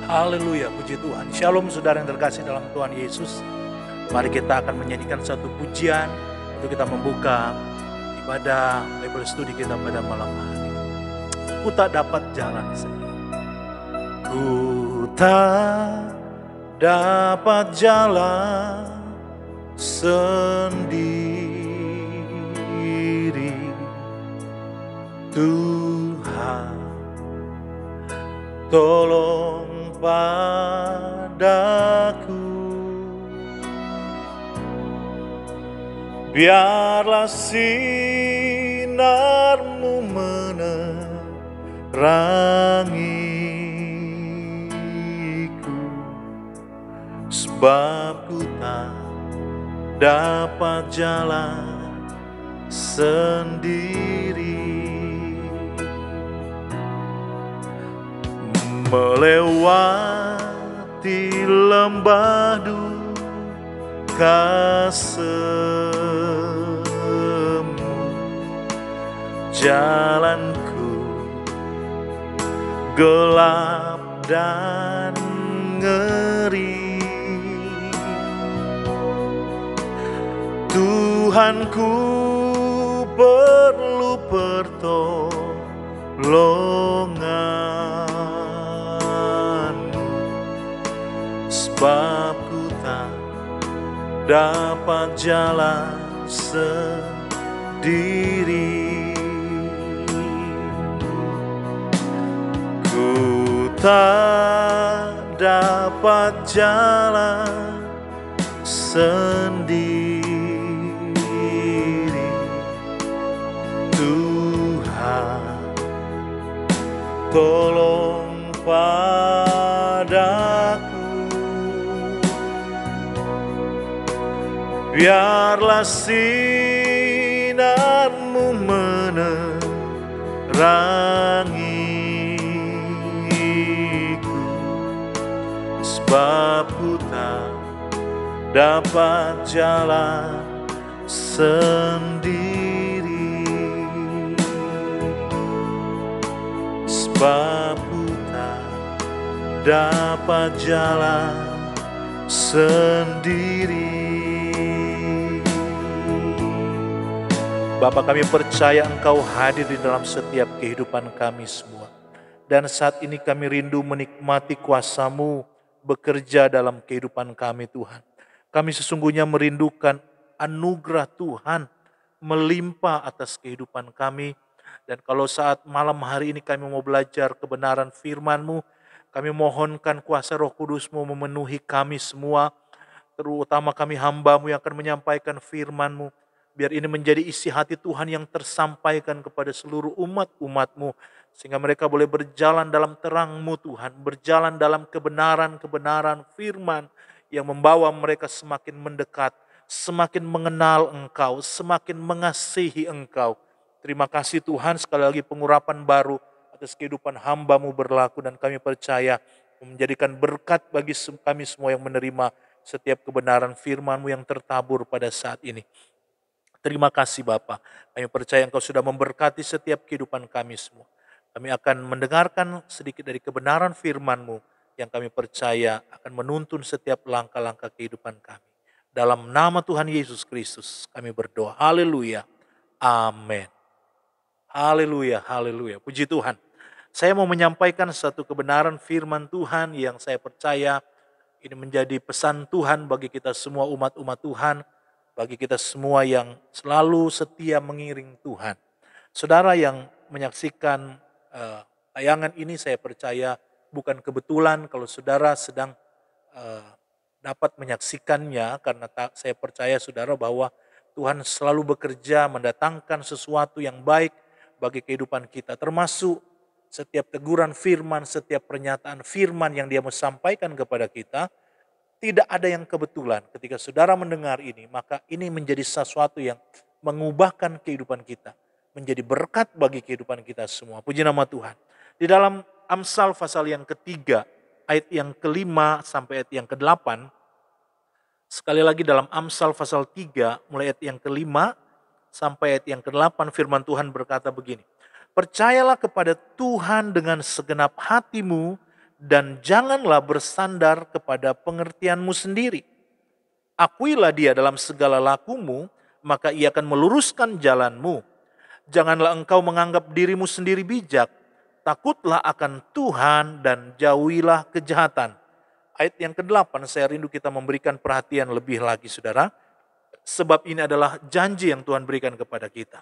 Haleluya, puji Tuhan. Shalom saudara yang terkasih dalam Tuhan Yesus. Mari kita akan menyanyikan satu pujian untuk kita membuka ibadah Bible Study kita pada malam hari. Ku tak dapat jalan sendiri. Ku tak dapat jalan sendiri. Tuhan, tolong padaku, biarlah sinarmu menerangiku, sebab ku tak dapat jalan sendiri. Melewati lembah duka semu, jalanku gelap dan ngeri. Tuhanku perlu pertolongan, sebab ku tak dapat jalan sendiri. Ku tak dapat jalan sendiri. Tuhan, tolong padaku, biarlah sinarmu menerangiku, sebab ku tak dapat jalan sendiri. Sebab ku tak dapat jalan sendiri. Bapa, kami percaya Engkau hadir di dalam setiap kehidupan kami semua. Dan saat ini kami rindu menikmati kuasa-Mu bekerja dalam kehidupan kami, Tuhan. Kami sesungguhnya merindukan anugerah Tuhan melimpah atas kehidupan kami. Dan kalau saat malam hari ini kami mau belajar kebenaran firman-Mu, kami mohonkan kuasa Roh Kudus-Mu memenuhi kami semua, terutama kami hamba-Mu yang akan menyampaikan firman-Mu. Biar ini menjadi isi hati Tuhan yang tersampaikan kepada seluruh umat-umat-Mu, sehingga mereka boleh berjalan dalam terang-Mu Tuhan, berjalan dalam kebenaran-kebenaran firman yang membawa mereka semakin mendekat, semakin mengenal Engkau, semakin mengasihi Engkau. Terima kasih Tuhan, sekali lagi pengurapan baru atas kehidupan hamba-Mu berlaku, dan kami percaya menjadikan berkat bagi kami semua yang menerima setiap kebenaran firman-Mu yang tertabur pada saat ini. Terima kasih Bapa, kami percaya Engkau sudah memberkati setiap kehidupan kami semua. Kami akan mendengarkan sedikit dari kebenaran firman-Mu yang kami percaya akan menuntun setiap langkah-langkah kehidupan kami. Dalam nama Tuhan Yesus Kristus kami berdoa. Haleluya. Amin. Haleluya, haleluya. Puji Tuhan. Saya mau menyampaikan satu kebenaran firman Tuhan yang saya percaya ini menjadi pesan Tuhan bagi kita semua umat-umat Tuhan, bagi kita semua yang selalu setia mengiring Tuhan. Saudara yang menyaksikan tayangan ini, saya percaya bukan kebetulan kalau saudara sedang dapat menyaksikannya, karena saya percaya saudara bahwa Tuhan selalu bekerja mendatangkan sesuatu yang baik bagi kehidupan kita, termasuk setiap teguran firman, setiap pernyataan firman yang Dia mau sampaikan kepada kita. Tidak ada yang kebetulan. Ketika saudara mendengar ini, maka ini menjadi sesuatu yang mengubahkan kehidupan kita, menjadi berkat bagi kehidupan kita semua. Puji nama Tuhan. Di dalam Amsal pasal yang ketiga, ayat yang kelima sampai ayat yang ke-8, sekali lagi dalam Amsal pasal 3, mulai ayat yang kelima sampai ayat yang ke-8, firman Tuhan berkata begini. Percayalah kepada Tuhan dengan segenap hatimu dan janganlah bersandar kepada pengertianmu sendiri. Akuilah dia dalam segala lakumu, maka ia akan meluruskan jalanmu. Janganlah engkau menganggap dirimu sendiri bijak, takutlah akan Tuhan dan jauhilah kejahatan. Ayat yang ke-8 saya rindu kita memberikan perhatian lebih lagi saudara. Sebab ini adalah janji yang Tuhan berikan kepada kita.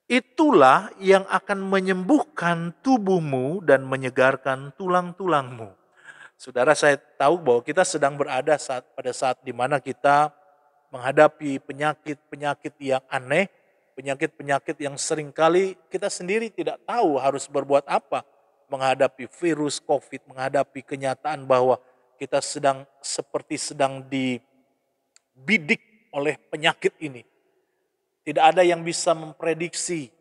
Itulah yang akan menyembuhkan tubuhmu dan menyegarkan tulang-tulangmu. Saudara, saya tahu bahwa kita sedang berada pada saat di mana kita menghadapi penyakit-penyakit yang aneh, penyakit-penyakit yang seringkali kita sendiri tidak tahu harus berbuat apa menghadapi virus COVID, menghadapi kenyataan bahwa kita sedang dibidik oleh penyakit ini. Tidak ada yang bisa memprediksi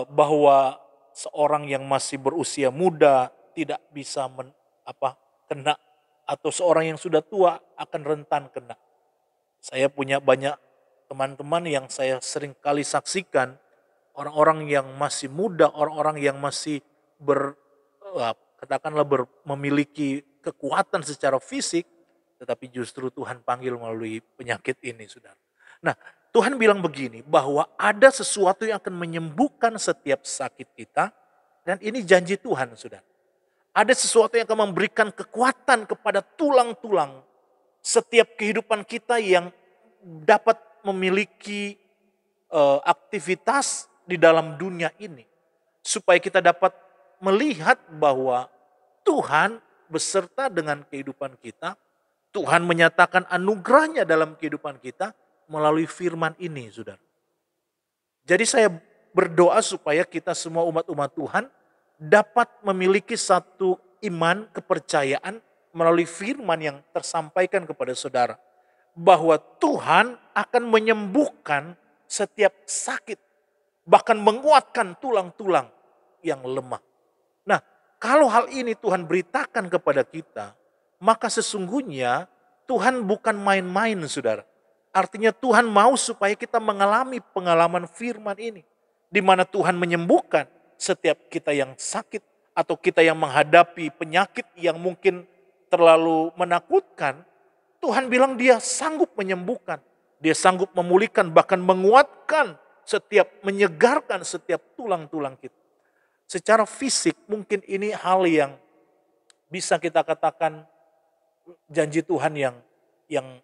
bahwa seorang yang masih berusia muda tidak bisa kena, atau seorang yang sudah tua akan rentan kena. Saya punya banyak teman-teman yang saya sering kali saksikan, orang-orang yang masih muda, orang-orang yang masih memiliki kekuatan secara fisik, tetapi justru Tuhan panggil melalui penyakit ini, saudara. Nah, Tuhan bilang begini, bahwa ada sesuatu yang akan menyembuhkan setiap sakit kita, dan ini janji Tuhan, saudara. Ada sesuatu yang akan memberikan kekuatan kepada tulang-tulang setiap kehidupan kita yang dapat memiliki aktivitas di dalam dunia ini. Supaya kita dapat melihat bahwa Tuhan beserta dengan kehidupan kita, Tuhan menyatakan anugerahnya dalam kehidupan kita, melalui firman ini, saudara. Jadi saya berdoa supaya kita semua umat-umat Tuhan dapat memiliki satu iman, kepercayaan melalui firman yang tersampaikan kepada saudara. Bahwa Tuhan akan menyembuhkan setiap sakit, bahkan menguatkan tulang-tulang yang lemah. Nah, kalau hal ini Tuhan beritakan kepada kita, maka sesungguhnya Tuhan bukan main-main, saudara. Artinya Tuhan mau supaya kita mengalami pengalaman firman ini. Di mana Tuhan menyembuhkan setiap kita yang sakit, atau kita yang menghadapi penyakit yang mungkin terlalu menakutkan. Tuhan bilang dia sanggup menyembuhkan. Dia sanggup memulihkan, bahkan menguatkan menyegarkan setiap tulang-tulang kita. Secara fisik mungkin ini hal yang bisa kita katakan janji Tuhan yang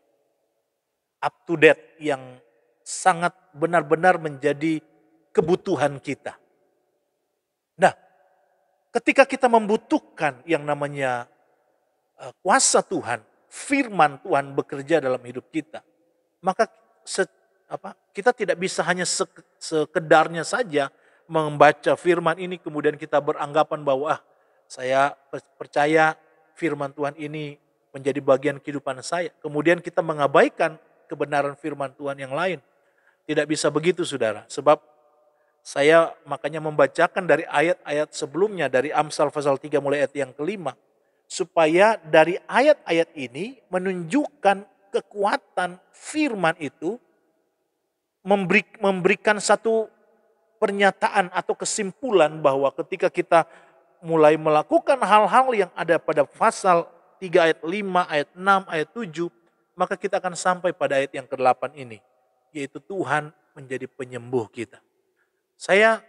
up to date, yang sangat benar-benar menjadi kebutuhan kita. Nah, ketika kita membutuhkan yang namanya kuasa Tuhan, firman Tuhan bekerja dalam hidup kita, maka kita tidak bisa hanya sekedarnya saja membaca firman ini kemudian kita beranggapan bahwa saya percaya firman Tuhan ini menjadi bagian kehidupan saya. Kemudian kita mengabaikan kebenaran firman Tuhan yang lain. Tidak bisa begitu, saudara. Sebab saya makanya membacakan dari ayat-ayat sebelumnya, dari Amsal pasal 3 mulai ayat yang ke-5. Supaya dari ayat-ayat ini menunjukkan kekuatan firman itu, memberikan satu pernyataan atau kesimpulan bahwa ketika kita mulai melakukan hal-hal yang ada pada pasal 3 ayat 5, ayat 6, ayat 7, maka kita akan sampai pada ayat yang ke-8 ini, yaitu Tuhan menjadi penyembuh kita. Saya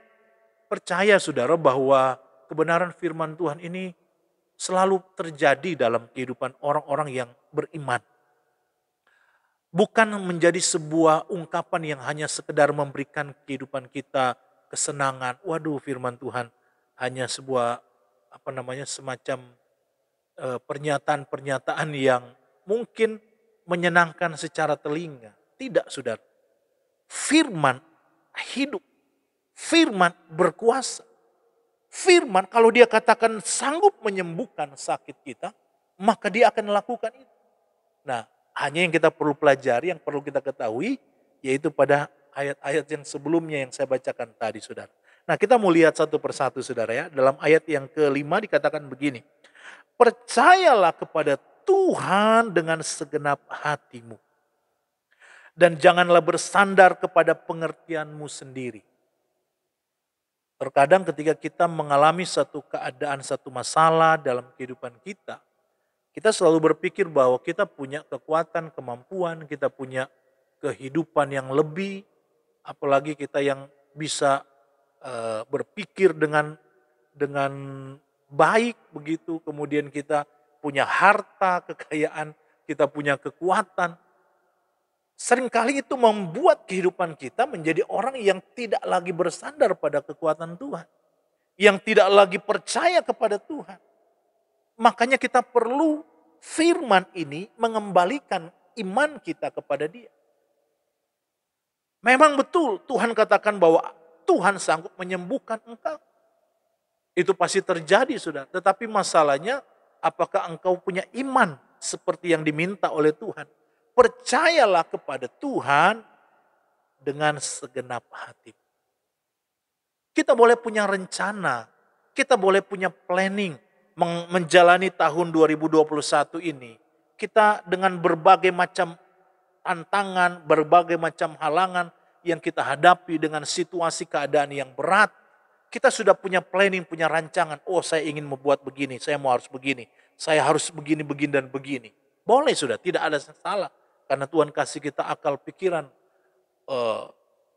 percaya, saudara, bahwa kebenaran firman Tuhan ini selalu terjadi dalam kehidupan orang-orang yang beriman. Bukan menjadi sebuah ungkapan yang hanya sekedar memberikan kehidupan kita kesenangan. Waduh, firman Tuhan hanya sebuah semacam pernyataan-pernyataan yang mungkin menyenangkan secara telinga. Tidak, saudara. Firman hidup. Firman berkuasa. Firman kalau dia katakan sanggup menyembuhkan sakit kita, maka dia akan melakukan itu. Nah, hanya yang kita perlu pelajari, yang perlu kita ketahui, yaitu pada ayat-ayat yang sebelumnya yang saya bacakan tadi, saudara. Nah, kita mau lihat satu persatu, saudara ya. Dalam ayat yang ke-5 dikatakan begini. Percayalah kepada Tuhan dengan segenap hatimu. Dan janganlah bersandar kepada pengertianmu sendiri. Terkadang ketika kita mengalami satu keadaan, satu masalah dalam kehidupan kita selalu berpikir bahwa kita punya kekuatan, kemampuan, kita punya kehidupan yang lebih, apalagi kita yang bisa berpikir dengan baik begitu, kemudian kita punya harta, kekayaan, kita punya kekuatan. Seringkali itu membuat kehidupan kita menjadi orang yang tidak lagi bersandar pada kekuatan Tuhan, yang tidak lagi percaya kepada Tuhan. Makanya kita perlu firman ini mengembalikan iman kita kepada Dia. Memang betul Tuhan katakan bahwa Tuhan sanggup menyembuhkan engkau. Itu pasti terjadi, saudara. Tetapi masalahnya, apakah engkau punya iman seperti yang diminta oleh Tuhan? Percayalah kepada Tuhan dengan segenap hati. Kita boleh punya rencana, kita boleh punya planning, menjalani tahun 2021 ini. Kita dengan berbagai macam tantangan, berbagai macam halangan yang kita hadapi dengan situasi keadaan yang berat. Kita sudah punya planning, punya rancangan. Oh, saya ingin membuat begini, saya mau harus begini. Saya harus begini, begini, dan begini. Boleh sudah, tidak ada salah. Karena Tuhan kasih kita akal pikiran,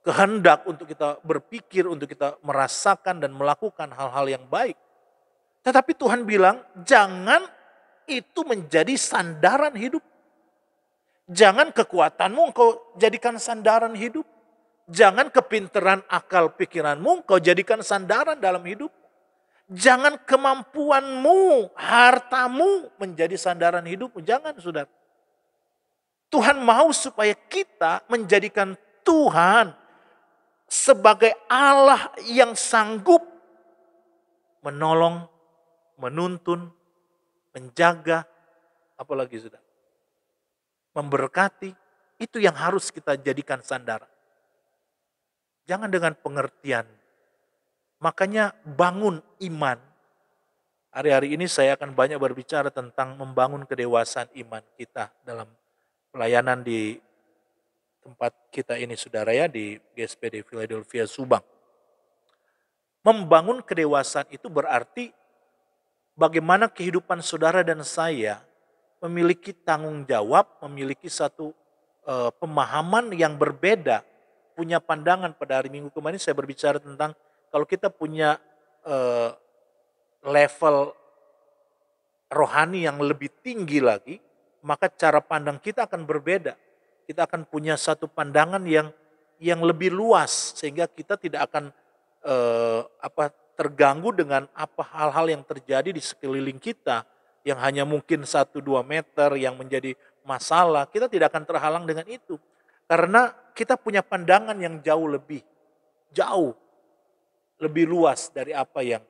kehendak untuk kita berpikir, untuk kita merasakan dan melakukan hal-hal yang baik. Tetapi Tuhan bilang, jangan itu menjadi sandaran hidup. Jangan kekuatanmu engkau jadikan sandaran hidup. Jangan kepintaran akal pikiranmu engkau jadikan sandaran dalam hidup. Jangan kemampuanmu, hartamu menjadi sandaran hidupmu. Jangan, saudara. Tuhan mau supaya kita menjadikan Tuhan sebagai Allah yang sanggup menolong, menuntun, menjaga, apalagi sudah memberkati. Itu yang harus kita jadikan sandaran. Jangan dengan pengertian. Makanya bangun iman. Hari-hari ini saya akan banyak berbicara tentang membangun kedewasaan iman kita dalam pelayanan di tempat kita ini, saudara ya, di GSPD Philadelphia Subang. Membangun kedewasaan itu berarti bagaimana kehidupan saudara dan saya memiliki tanggung jawab, memiliki satu pemahaman yang berbeda, punya pandangan. Pada hari Minggu kemarin saya berbicara tentang kalau kita punya level rohani yang lebih tinggi lagi, maka cara pandang kita akan berbeda. Kita akan punya satu pandangan yang lebih luas, sehingga kita tidak akan terganggu dengan hal-hal yang terjadi di sekeliling kita yang hanya mungkin 1-2 meter yang menjadi masalah. Kita tidak akan terhalang dengan itu karena kita punya pandangan yang jauh lebih luas dari apa yang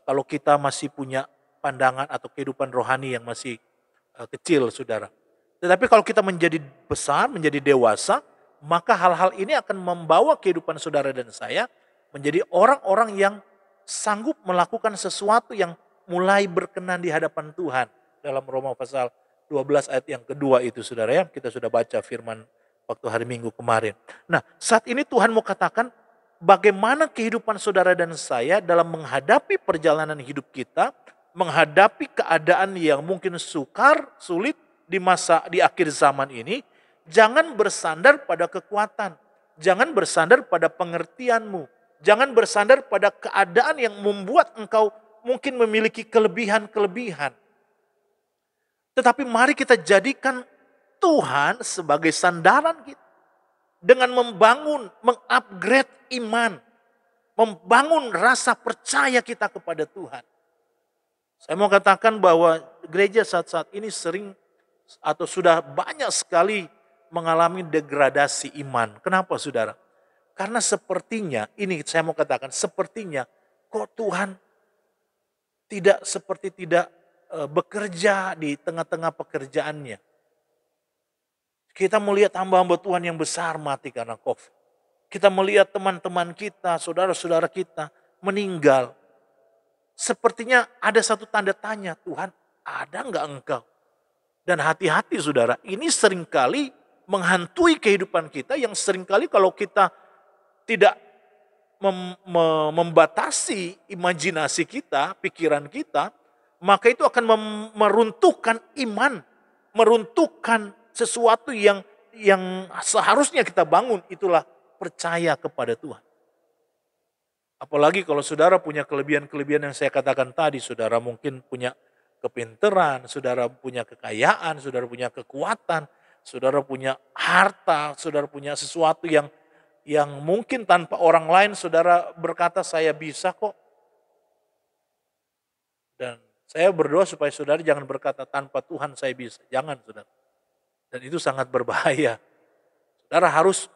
kalau kita masih punya pandangan atau kehidupan rohani yang masih kecil, saudara. Tetapi kalau kita menjadi besar, menjadi dewasa, maka hal-hal ini akan membawa kehidupan saudara dan saya menjadi orang-orang yang sanggup melakukan sesuatu yang mulai berkenan di hadapan Tuhan. Dalam Roma pasal 12 ayat yang kedua itu, saudara ya, kita sudah baca firman waktu hari Minggu kemarin. Nah, saat ini Tuhan mau katakan bagaimana kehidupan saudara dan saya dalam menghadapi perjalanan hidup kita, menghadapi keadaan yang mungkin sukar, sulit di akhir zaman ini. Jangan bersandar pada kekuatan, jangan bersandar pada pengertianmu, jangan bersandar pada keadaan yang membuat engkau mungkin memiliki kelebihan-kelebihan. Tetapi mari kita jadikan Tuhan sebagai sandaran kita dengan membangun, mengupgrade iman, membangun rasa percaya kita kepada Tuhan. Saya mau katakan bahwa gereja saat-saat ini sering atau sudah banyak sekali mengalami degradasi iman. Kenapa, saudara? Karena sepertinya, ini saya mau katakan, sepertinya kok Tuhan tidak bekerja di tengah-tengah pekerjaannya. Kita melihat hamba-hamba Tuhan yang besar mati karena COVID. Kita melihat teman-teman kita, saudara-saudara kita meninggal. Sepertinya ada satu tanda tanya, Tuhan ada enggak engkau? Dan hati-hati, saudara, ini seringkali menghantui kehidupan kita yang seringkali kalau kita tidak membatasi imajinasi kita, pikiran kita, maka itu akan meruntuhkan iman, meruntuhkan sesuatu yang seharusnya kita bangun, itulah percaya kepada Tuhan. Apalagi kalau saudara punya kelebihan-kelebihan yang saya katakan tadi, saudara mungkin punya kepinteran, saudara punya kekayaan, saudara punya kekuatan, saudara punya harta, saudara punya sesuatu yang mungkin tanpa orang lain saudara berkata saya bisa kok. Dan saya berdoa supaya saudara jangan berkata tanpa Tuhan saya bisa. Jangan saudara. Dan itu sangat berbahaya. Saudara harus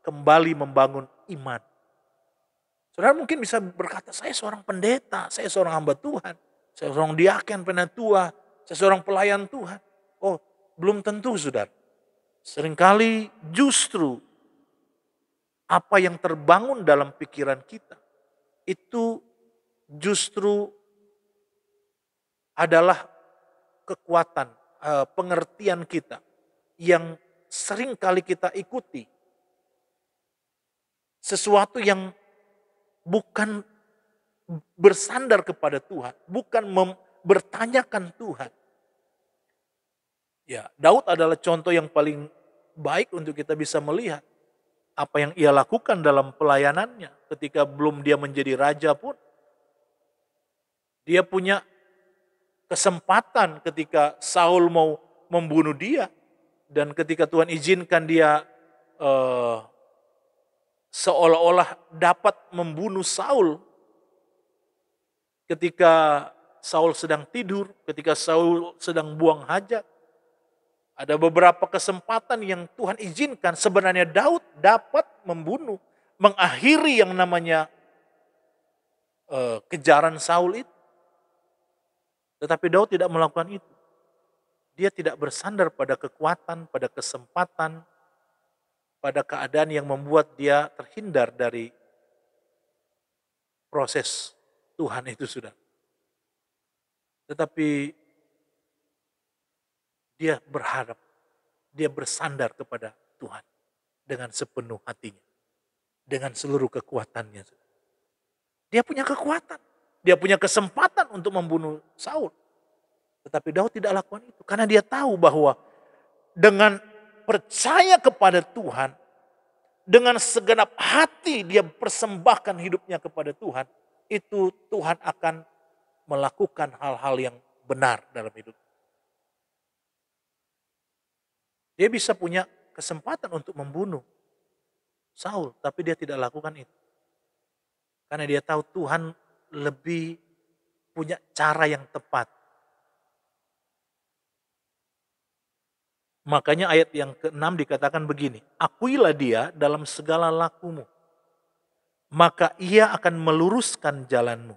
kembali membangun iman. Saudara mungkin bisa berkata saya seorang pendeta, saya seorang hamba Tuhan. Saya seorang diaken penatua, saya seorang pelayan Tuhan. Oh, belum tentu saudara. Seringkali justru apa yang terbangun dalam pikiran kita itu justru adalah kekuatan, pengertian kita yang sering kali kita ikuti. Sesuatu yang bukan bersandar kepada Tuhan, bukan bertanyakan Tuhan. Ya, Daud adalah contoh yang paling baik untuk kita bisa melihat apa yang ia lakukan dalam pelayanannya ketika belum dia menjadi raja pun. Dia punya kesempatan ketika Saul mau membunuh dia, dan ketika Tuhan izinkan dia seolah-olah dapat membunuh Saul ketika Saul sedang tidur, ketika Saul sedang buang hajat. Ada beberapa kesempatan yang Tuhan izinkan sebenarnya Daud dapat membunuh, mengakhiri yang namanya kejaran Saul itu. Tetapi Daud tidak melakukan itu. Dia tidak bersandar pada kekuatan, pada kesempatan, pada keadaan yang membuat dia terhindar dari proses Tuhan itu sudah. Tetapi dia berharap, dia bersandar kepada Tuhan dengan sepenuh hatinya, dengan seluruh kekuatannya. Dia punya kekuatan, dia punya kesempatan untuk membunuh Saul. Tetapi Daud tidak lakukan itu karena dia tahu bahwa dengan percaya kepada Tuhan, dengan segenap hati dia persembahkan hidupnya kepada Tuhan, itu Tuhan akan melakukan hal-hal yang benar dalam hidup. Dia bisa punya kesempatan untuk membunuh Saul, tapi dia tidak lakukan itu. Karena dia tahu Tuhan lebih punya cara yang tepat. Makanya ayat yang ke-6 dikatakan begini, akuilah dia dalam segala lakumu, maka ia akan meluruskan jalanmu.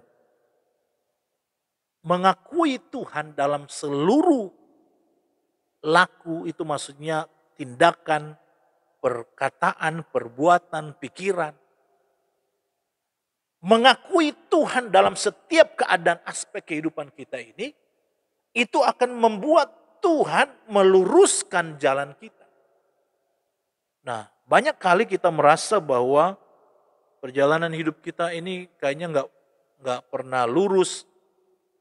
Mengakui Tuhan dalam seluruh laku itu maksudnya tindakan, perkataan, perbuatan, pikiran. Mengakui Tuhan dalam setiap keadaan aspek kehidupan kita ini, itu akan membuat Tuhan meluruskan jalan kita. Nah, banyak kali kita merasa bahwa perjalanan hidup kita ini kayaknya nggak pernah lurus.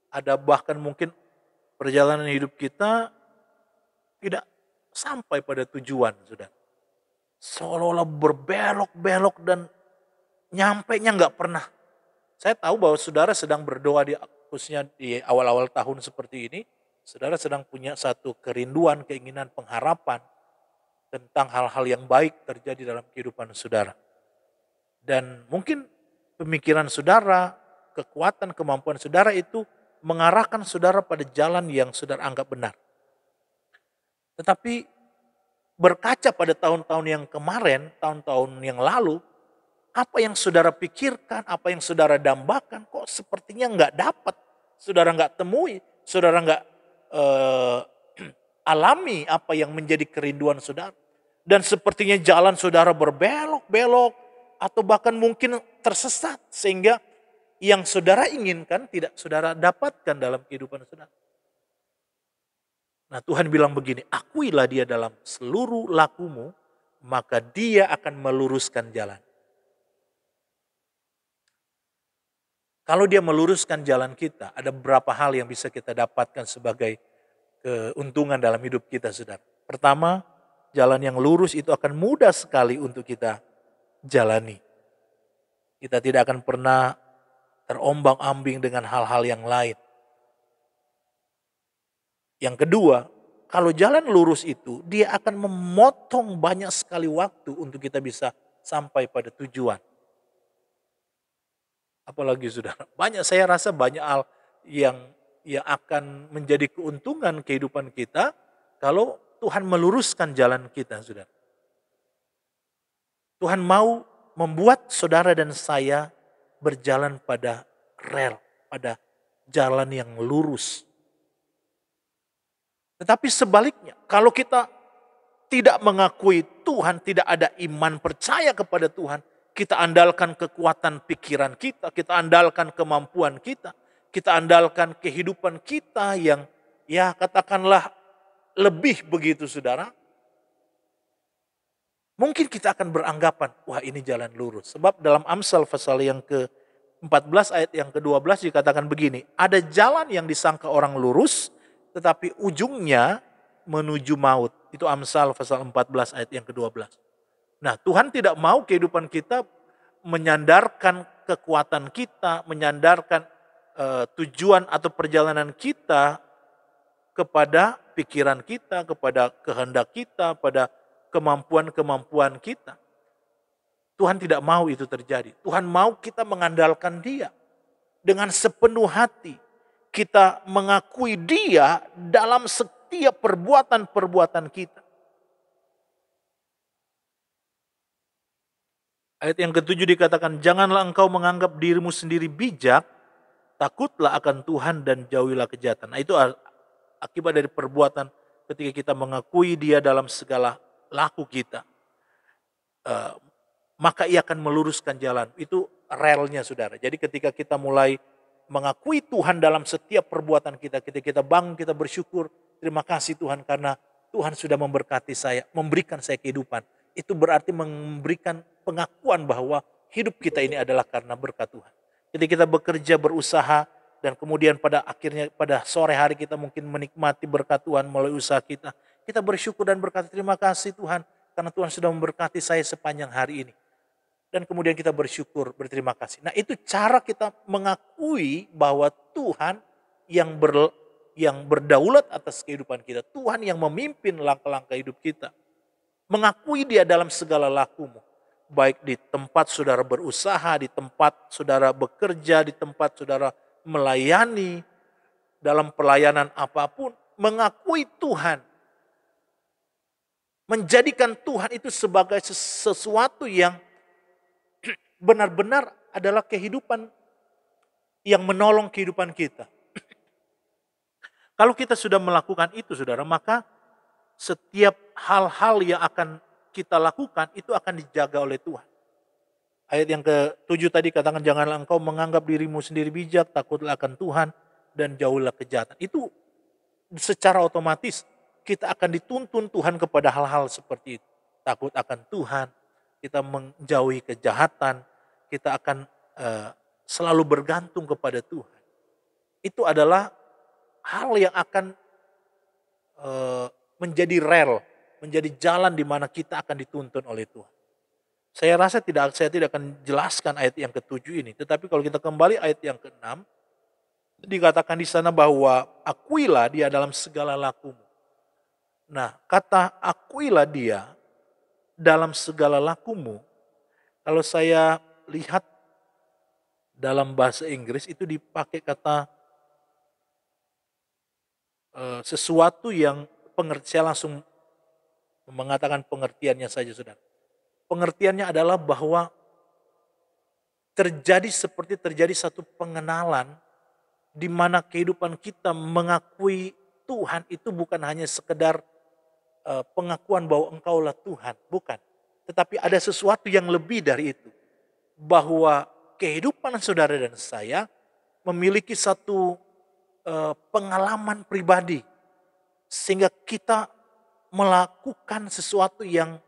Ada bahkan mungkin perjalanan hidup kita tidak sampai pada tujuan, sudah. Seolah-olah berbelok-belok dan nyampainya nggak pernah. Saya tahu bahwa saudara sedang berdoa khususnya di awal-awal tahun seperti ini, saudara sedang punya satu kerinduan, keinginan, pengharapan tentang hal-hal yang baik terjadi dalam kehidupan saudara. Dan mungkin pemikiran saudara, kekuatan, kemampuan saudara itu mengarahkan saudara pada jalan yang saudara anggap benar. Tetapi berkaca pada tahun-tahun yang kemarin, tahun-tahun yang lalu, apa yang saudara pikirkan, apa yang saudara dambakan, kok sepertinya nggak dapat, saudara nggak temui, saudara nggak alami apa yang menjadi kerinduan saudara. Dan sepertinya jalan saudara berbelok-belok, atau bahkan mungkin tersesat, sehingga yang saudara inginkan tidak saudara dapatkan dalam kehidupan saudara. Nah, Tuhan bilang begini, akuilah dia dalam seluruh lakumu, maka dia akan meluruskan jalan. Kalau dia meluruskan jalan kita, ada beberapa hal yang bisa kita dapatkan sebagai keuntungan dalam hidup kita, saudara. Pertama, jalan yang lurus itu akan mudah sekali untuk kita jalani. Kita tidak akan pernah terombang-ambing dengan hal-hal yang lain. Yang kedua, kalau jalan lurus itu, dia akan memotong banyak sekali waktu untuk kita bisa sampai pada tujuan. Apalagi saudara, saya rasa banyak hal yang akan menjadi keuntungan kehidupan kita kalau Tuhan meluruskan jalan kita, saudara. Tuhan mau membuat saudara dan saya berjalan pada rel, pada jalan yang lurus. Tetapi sebaliknya, kalau kita tidak mengakui Tuhan, tidak ada iman percaya kepada Tuhan, kita andalkan kekuatan pikiran kita andalkan kemampuan kita andalkan kehidupan kita yang katakanlah lebih begitu, saudara. Mungkin kita akan beranggapan, wah ini jalan lurus. Sebab dalam Amsal pasal yang ke-14 ayat yang ke-12 dikatakan begini, ada jalan yang disangka orang lurus, tetapi ujungnya menuju maut. Itu Amsal pasal 14 ayat yang ke-12. Nah, Tuhan tidak mau kehidupan kita menyandarkan kekuatan kita, menyandarkan tujuan atau perjalanan kita kepada pikiran kita, kepada kehendak kita, pada kemampuan-kemampuan kita. Tuhan tidak mau itu terjadi. Tuhan mau kita mengandalkan Dia dengan sepenuh hati. Kita mengakui Dia dalam setiap perbuatan-perbuatan kita. Ayat yang ke-7 dikatakan, janganlah engkau menganggap dirimu sendiri bijak, takutlah akan Tuhan dan jauhilah kejahatan. Nah, itu akibat dari perbuatan ketika kita mengakui Dia dalam segala laku kita. Maka Ia akan meluruskan jalan. Itu relnya, saudara. Jadi ketika kita mulai mengakui Tuhan dalam setiap perbuatan kita, ketika kita bangun, kita bersyukur, terima kasih Tuhan karena Tuhan sudah memberkati saya, memberikan saya kehidupan. Itu berarti memberikan pengakuan bahwa hidup kita ini adalah karena berkat Tuhan. Ketika kita bekerja, berusaha, dan kemudian pada akhirnya pada sore hari kita mungkin menikmati berkat Tuhan melalui usaha kita. Kita bersyukur dan berkata terima kasih Tuhan karena Tuhan sudah memberkati saya sepanjang hari ini. Dan kemudian kita bersyukur, berterima kasih. Nah, itu cara kita mengakui bahwa Tuhan yang berdaulat atas kehidupan kita. Tuhan yang memimpin langkah-langkah hidup kita. Mengakui Dia dalam segala lakumu. Baik di tempat saudara berusaha, di tempat saudara bekerja, di tempat saudara melayani, dalam pelayanan apapun. Mengakui Tuhan. Menjadikan Tuhan itu sebagai sesuatu yang benar-benar adalah kehidupan yang menolong kehidupan kita. Kalau kita sudah melakukan itu, saudara, maka setiap hal-hal yang akan kita lakukan itu akan dijaga oleh Tuhan. Ayat yang ke-7 tadi katakan, janganlah engkau menganggap dirimu sendiri bijak, takutlah akan Tuhan dan jauhilah kejahatan. Itu secara otomatis kita akan dituntun Tuhan kepada hal-hal seperti itu. Takut akan Tuhan, kita menjauhi kejahatan, kita akan selalu bergantung kepada Tuhan. Itu adalah hal yang akan menjadi rel, menjadi jalan di mana kita akan dituntun oleh Tuhan. Saya rasa saya tidak akan jelaskan ayat yang ke-7 ini, tetapi kalau kita kembali ayat yang ke-6, dikatakan di sana bahwa akuilah Dia dalam segala lakumu. Nah, kata akuilah Dia dalam segala lakumu, kalau saya lihat dalam bahasa Inggris itu dipakai kata sesuatu yang saya langsung mengatakan pengertiannya saja, saudara. Pengertiannya adalah bahwa seperti terjadi satu pengenalan di mana kehidupan kita mengakui Tuhan itu bukan hanya sekedar pengakuan bahwa Engkaulah Tuhan, bukan. Tetapi ada sesuatu yang lebih dari itu. Bahwa kehidupan saudara dan saya memiliki satu pengalaman pribadi. Sehingga kita melakukan sesuatu yang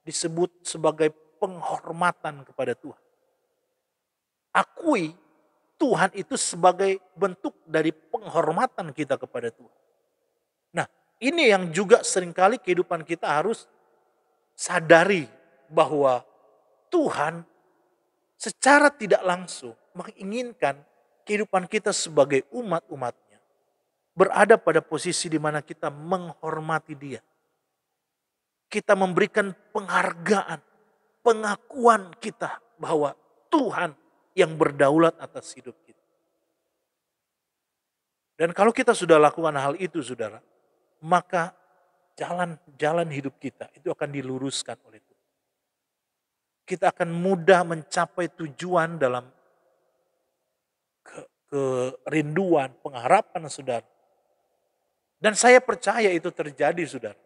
disebut sebagai penghormatan kepada Tuhan. Akui Tuhan itu sebagai bentuk dari penghormatan kita kepada Tuhan. Nah, ini yang juga seringkali kehidupan kita harus sadari bahwa Tuhan secara tidak langsung menginginkan kehidupan kita sebagai umat-umatnya berada pada posisi di mana kita menghormati Dia. Kita memberikan penghargaan, pengakuan kita bahwa Tuhan yang berdaulat atas hidup kita. Dan kalau kita sudah lakukan hal itu, saudara, maka jalan hidup kita itu akan diluruskan oleh Tuhan. Kita akan mudah mencapai tujuan dalam kerinduan, pengharapan saudara. Dan saya percaya itu terjadi saudara.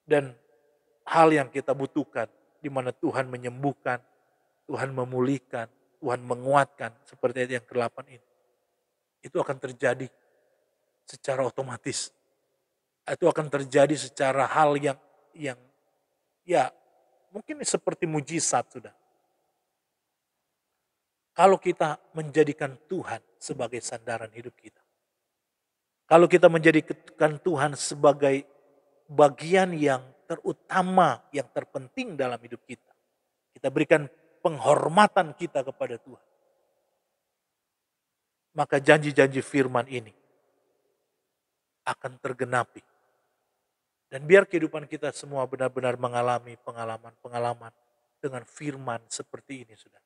Dan hal yang kita butuhkan, di mana Tuhan menyembuhkan, Tuhan memulihkan, Tuhan menguatkan, seperti yang ke-8 ini. Itu akan terjadi secara otomatis. Itu akan terjadi secara hal yang ya mungkin seperti mujizat sudah. Kalau kita menjadikan Tuhan sebagai sandaran hidup kita. Kalau kita menjadikan Tuhan sebagai bagian yang terutama, yang terpenting dalam hidup kita. Kita berikan penghormatan kita kepada Tuhan. Maka janji-janji firman ini akan tergenapi. Dan biar kehidupan kita semua benar-benar mengalami pengalaman-pengalaman dengan firman seperti ini, saudara.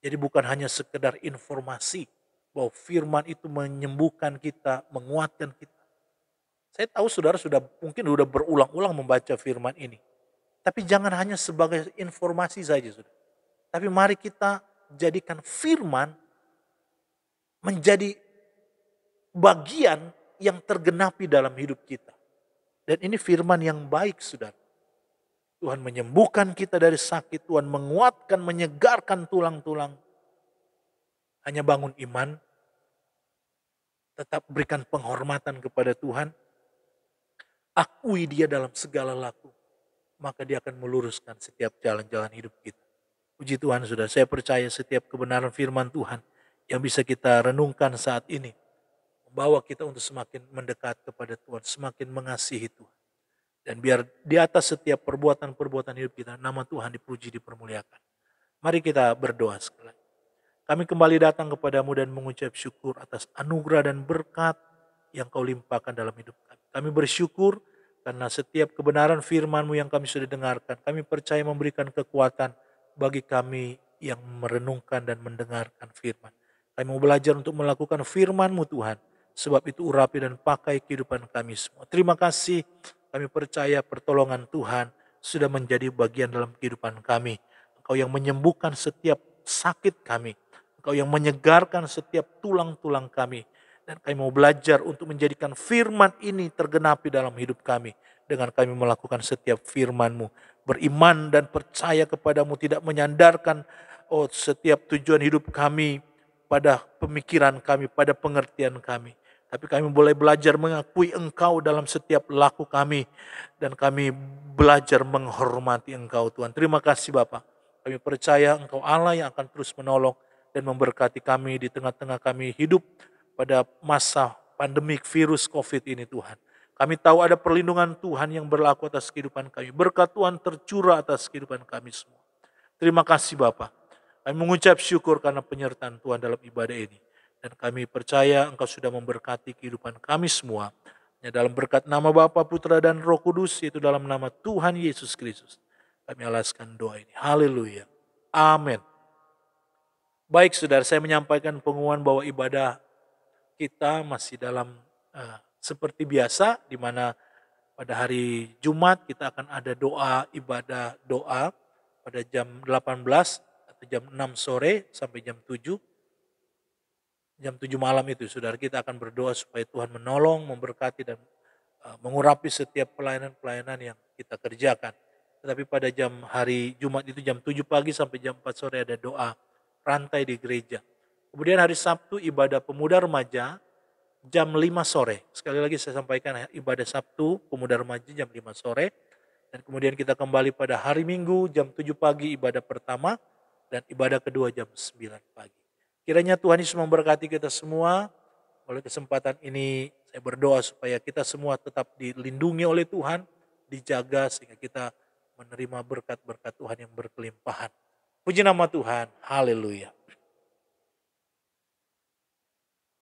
Jadi bukan hanya sekedar informasi bahwa firman itu menyembuhkan kita, menguatkan kita. Saya tahu saudara mungkin sudah berulang-ulang membaca firman ini. Tapi jangan hanya sebagai informasi saja, saudara. Tapi mari kita jadikan firman menjadi bagian yang tergenapi dalam hidup kita. Dan ini firman yang baik, saudara. Tuhan menyembuhkan kita dari sakit, Tuhan menguatkan, menyegarkan tulang-tulang. Hanya bangun iman, tetap berikan penghormatan kepada Tuhan, akui Dia dalam segala laku, maka Dia akan meluruskan setiap jalan-jalan hidup kita. Puji Tuhan, saudara, saya percaya setiap kebenaran firman Tuhan yang bisa kita renungkan saat ini, membawa kita untuk semakin mendekat kepada Tuhan, semakin mengasihi Tuhan. Dan biar di atas setiap perbuatan-perbuatan hidup kita, nama Tuhan dipuji, dipermuliakan. Mari kita berdoa sekali. Kami kembali datang kepadamu dan mengucap syukur atas anugerah dan berkat yang kau limpahkan dalam hidup kami. Kami bersyukur karena setiap kebenaran firman-Mu yang kami sudah dengarkan, kami percaya memberikan kekuatan bagi kami yang merenungkan dan mendengarkan firman. Kami mau belajar untuk melakukan firman-Mu Tuhan, sebab itu urapi dan pakai kehidupan kami semua. Terima kasih. Kami percaya pertolongan Tuhan sudah menjadi bagian dalam kehidupan kami. Engkau yang menyembuhkan setiap sakit kami. Engkau yang menyegarkan setiap tulang-tulang kami. Dan kami mau belajar untuk menjadikan firman ini tergenapi dalam hidup kami. Dengan kami melakukan setiap firman-Mu. Beriman dan percaya kepadamu, tidak menyandarkan setiap tujuan hidup kami pada pemikiran kami, pada pengertian kami. Tapi kami boleh belajar mengakui Engkau dalam setiap laku kami. Dan kami belajar menghormati Engkau Tuhan. Terima kasih Bapa. Kami percaya Engkau Allah yang akan terus menolong dan memberkati kami di tengah-tengah kami hidup pada masa pandemik virus COVID ini Tuhan. Kami tahu ada perlindungan Tuhan yang berlaku atas kehidupan kami. Berkat Tuhan tercurah atas kehidupan kami semua. Terima kasih Bapa. Kami mengucap syukur karena penyertaan Tuhan dalam ibadah ini. Dan kami percaya Engkau sudah memberkati kehidupan kami semua. Ya, dalam berkat nama Bapa, Putra, dan Roh Kudus, yaitu dalam nama Tuhan Yesus Kristus. Kami alaskan doa ini. Haleluya. Amin. Baik saudara, saya menyampaikan pengumuman bahwa ibadah kita masih dalam seperti biasa, di mana pada hari Jumat kita akan ada ibadah doa pada jam 18 atau jam 6 sore sampai jam 7. Jam 7 malam itu, saudara, kita akan berdoa supaya Tuhan menolong, memberkati, dan mengurapi setiap pelayanan-pelayanan yang kita kerjakan. Tetapi pada jam hari Jumat itu jam 7 pagi sampai jam 4 sore ada doa rantai di gereja. Kemudian hari Sabtu ibadah pemuda remaja jam 5 sore. Sekali lagi saya sampaikan, ibadah Sabtu pemuda remaja jam 5 sore. Dan kemudian kita kembali pada hari Minggu jam 7 pagi ibadah pertama. dan ibadah kedua jam 9 pagi. Kiranya Tuhan Yesus memberkati kita semua. Oleh kesempatan ini saya berdoa supaya kita semua tetap dilindungi oleh Tuhan, dijaga sehingga kita menerima berkat-berkat Tuhan yang berkelimpahan. Puji nama Tuhan, haleluya.